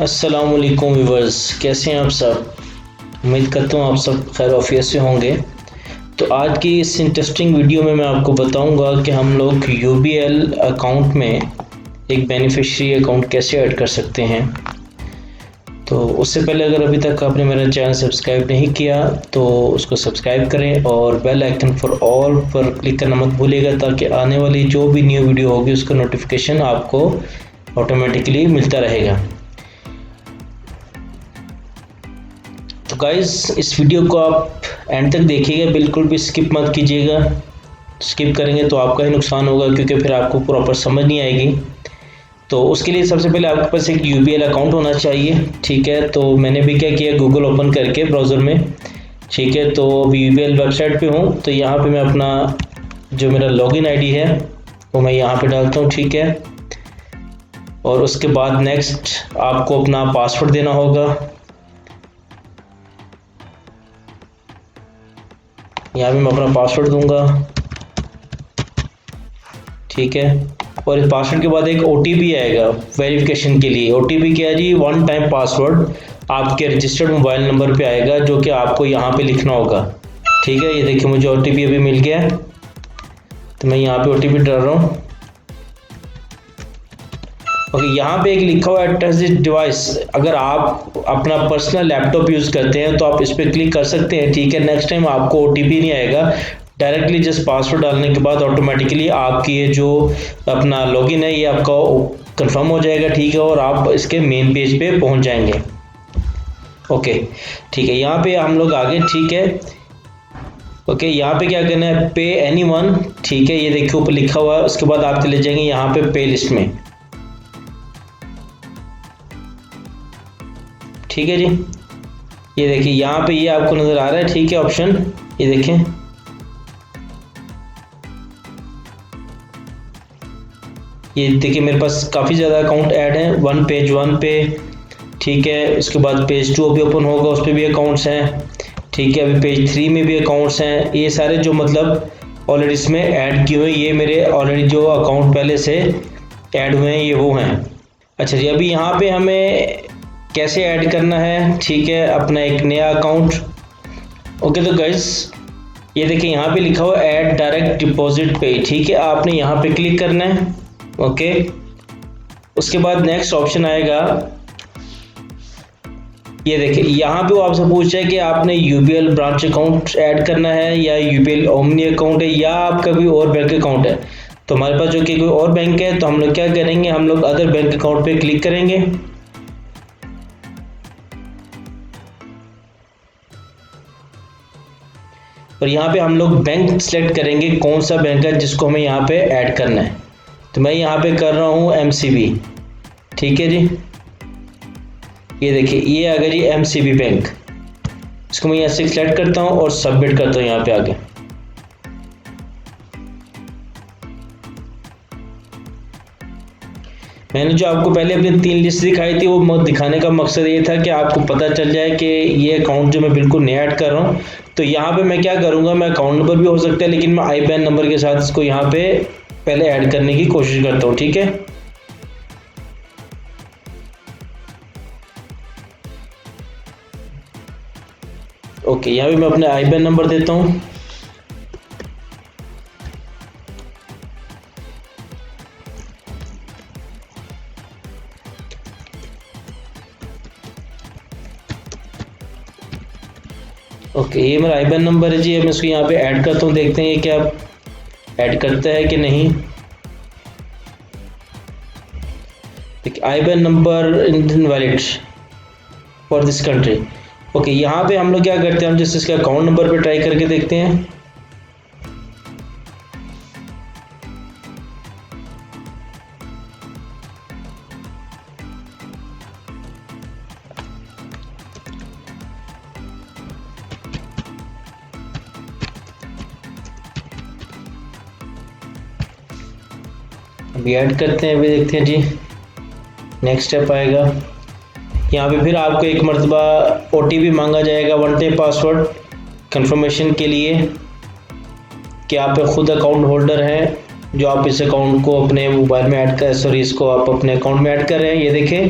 अस्सलाम वालेकुम व्यूवर्स, कैसे हैं आप सब। उम्मीद करता हूँ आप सब खैर आफियत से होंगे। तो आज की इस इंटरेस्टिंग वीडियो में मैं आपको बताऊंगा कि हम लोग यूबीएल अकाउंट में एक बेनिफिशियरी अकाउंट कैसे ऐड कर सकते हैं। तो उससे पहले अगर अभी तक आपने मेरा चैनल सब्सक्राइब नहीं किया तो उसको सब्सक्राइब करें और बेल आइकन फॉर ऑल पर क्लिक करना मत भूलिएगा, ताकि आने वाली जो भी न्यू वीडियो होगी उसका नोटिफिकेशन आपको ऑटोमेटिकली मिलता रहेगा। तो गाइस, इस वीडियो को आप एंड तक देखिएगा, बिल्कुल भी स्किप मत कीजिएगा। स्किप करेंगे तो आपका ही नुकसान होगा, क्योंकि फिर आपको प्रॉपर समझ नहीं आएगी। तो उसके लिए सबसे पहले आपके पास एक यूबीएल अकाउंट होना चाहिए, ठीक है। तो मैंने भी क्या किया, गूगल ओपन करके ब्राउज़र में, ठीक है। तो यूबीएल वेबसाइट पे हूँ, तो यहाँ पे मैं अपना जो मेरा लॉगिन आईडी है वो मैं यहाँ पे डालता हूँ, ठीक है। और उसके बाद नेक्स्ट आपको अपना पासवर्ड देना होगा। यहाँ पे मैं अपना पासवर्ड दूंगा, ठीक है। और इस पासवर्ड के बाद एक ओटीपी आएगा वेरिफिकेशन के लिए। ओटीपी क्या है जी, वन टाइम पासवर्ड आपके रजिस्टर्ड मोबाइल नंबर पे आएगा, जो कि आपको यहाँ पे लिखना होगा, ठीक है। ये देखिए, मुझे ओटीपी अभी मिल गया है, तो मैं यहाँ पे ओटीपी डाल रहा हूँ। ओके, यहाँ पे एक लिखा हुआ है टच दिस डिवाइस। अगर आप अपना पर्सनल लैपटॉप यूज़ करते हैं तो आप इस पर क्लिक कर सकते हैं, ठीक है। नेक्स्ट टाइम आपको ओटीपी नहीं आएगा, डायरेक्टली जस्ट पासवर्ड डालने के बाद ऑटोमेटिकली आपकी ये जो अपना लॉगिन है ये आपका कंफर्म हो जाएगा, ठीक है। और आप इसके मेन पेज पे पहुंच जाएंगे। ओके, ठीक है। यहाँ पे हम लोग आगे, ठीक है। ओके, यहाँ पे क्या करना है, पे एनीवन, ठीक है। ये देखिए ऊपर लिखा हुआ है। उसके बाद आप चले जाएंगे यहाँ पे पे लिस्ट में, ठीक है जी। ये देखिए यहाँ पे ये आपको नजर आ रहा है, ठीक है, ऑप्शन। ये देखें, ये देखिए मेरे पास काफ़ी ज़्यादा अकाउंट ऐड हैं। वन पे, ठीक है। उसके बाद पेज 2 अभी ओपन होगा, उस पर भी अकाउंट्स हैं, ठीक है। अभी पेज 3 में भी अकाउंट्स हैं। ये सारे जो मतलब ऑलरेडी इसमें ऐड किए हुए, ये मेरे ऑलरेडी जो अकाउंट पहले से ऐड हुए हैं, ये वो हैं। अच्छा जी, अभी यहाँ पे हमें कैसे ऐड करना है, ठीक है, अपना एक नया अकाउंट। ओके, तो गाइस ये देखिए यहाँ पे लिखा हुआ ऐड डायरेक्ट डिपॉजिट पे, ठीक है। आपने यहाँ पे क्लिक करना है, ओके। उसके बाद नेक्स्ट ऑप्शन आएगा, ये देखिए यहाँ पे वो आपसे पूछ रहा है कि आपने यूबीएल ब्रांच अकाउंट ऐड करना है या यूबीएल ओमनी अकाउंट है या आपका कोई और बैंक अकाउंट है। तो हमारे पास जो कि कोई और बैंक है, तो हम लोग क्या करेंगे, हम लोग अदर बैंक अकाउंट पे क्लिक करेंगे। और यहाँ पे हम लोग बैंक सेलेक्ट करेंगे, कौन सा बैंक है जिसको हमें यहाँ पे ऐड करना है। तो मैं यहाँ पे कर रहा हूँ एमसीबी, ठीक है जी। ये देखिए ये आ गया जी एमसीबी बैंक। इसको मैं यहाँ से सेलेक्ट करता हूँ और सबमिट करता हूँ यहाँ पे आगे। मैंने जो आपको पहले अपनी 3 लिस्ट दिखाई थी, वो दिखाने का मकसद ये था कि आपको पता चल जाए कि ये अकाउंट जो मैं बिल्कुल नया ऐड कर रहा हूँ। तो यहाँ पे मैं क्या करूँगा, मैं अकाउंट नंबर भी हो सकता है, लेकिन मैं आईबैन नंबर के साथ इसको यहाँ पे पहले ऐड करने की कोशिश करता हूँ, ठीक है। ओके, यहाँ पे मैं अपने आईबैन नंबर देता हूँ। ओके, ये मेरा आईबैन नंबर है जी। अब मैं इसको यहाँ पे ऐड करता हूँ, देखते हैं ये क्या ऐड करता है कि नहीं। IBAN number invalid for this country. Okay, यहाँ पे हम लोग क्या करते हैं, हम जैसे इसके अकाउंट नंबर पे ट्राई करके देखते हैं। अभी ऐड करते हैं, अभी देखते हैं जी। नेक्स्ट स्टेप आएगा, यहाँ पे फिर आपको एक मरतबा ओटीपी मांगा जाएगा, वन टाइम पासवर्ड कंफर्मेशन के लिए कि आप खुद अकाउंट होल्डर हैं, जो आप इस अकाउंट को अपने मोबाइल में ऐड कर, सॉरी, इसको आप अपने अकाउंट में ऐड कर रहे हैं। ये देखें